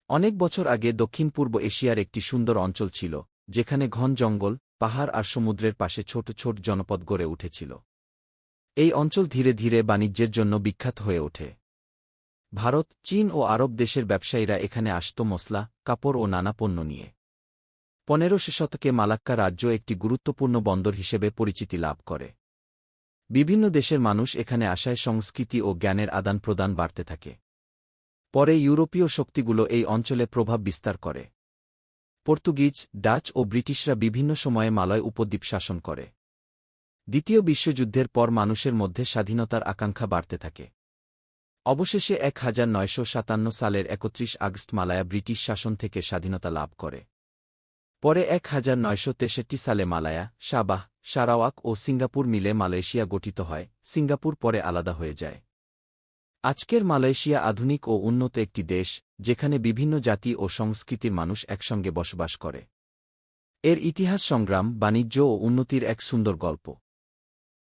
অনেক বছর আগে দক্ষিণ পূর্ব এশিয়ার একটি সুন্দর অঞ্চল ছিল, যেখানে ঘন জঙ্গল, পাহাড় আর সমুদ্রের পাশে ছোট ছোট জনপদ গড়ে উঠেছিল। এই অঞ্চল ধীরে ধীরে বাণিজ্যের জন্য বিখ্যাত হয়ে ওঠে। ভারত, চীন ও আরব দেশের ব্যবসায়ীরা এখানে আসত মসলা, কাপড় ও নানা পণ্য নিয়ে। 15শে শতকে মালাক্কা রাজ্য একটি গুরুত্বপূর্ণ বন্দর হিসেবে পরিচিতি লাভ করে। বিভিন্ন দেশের মানুষ এখানে আসায় সংস্কৃতি ও জ্ঞানের আদান প্রদান বাড়তে থাকে। পরে ইউরোপীয় শক্তিগুলো এই অঞ্চলে প্রভাব বিস্তার করে। পর্তুগিজ, ডাচ ও ব্রিটিশরা বিভিন্ন সময়ে মালয় উপদ্বীপ শাসন করে। দ্বিতীয় বিশ্বযুদ্ধের পর মানুষের মধ্যে স্বাধীনতার আকাঙ্ক্ষা বাড়তে থাকে। অবশেষে 1957 সালের 31 আগস্ট মালয়া ব্রিটিশ শাসন থেকে স্বাধীনতা লাভ করে। পরে 1963 সালে মালয়া, সাবাহ, সারাওয়াক ও সিঙ্গাপুর মিলে মালয়েশিয়া গঠিত হয়। সিঙ্গাপুর পরে আলাদা হয়ে যায়। আজকের মালয়েশিয়া আধুনিক ও উন্নত একটি দেশ, যেখানে বিভিন্ন জাতি ও সংস্কৃতির মানুষ একসঙ্গে বসবাস করে। এর ইতিহাস সংগ্রাম, বাণিজ্য ও উন্নতির এক সুন্দর গল্প।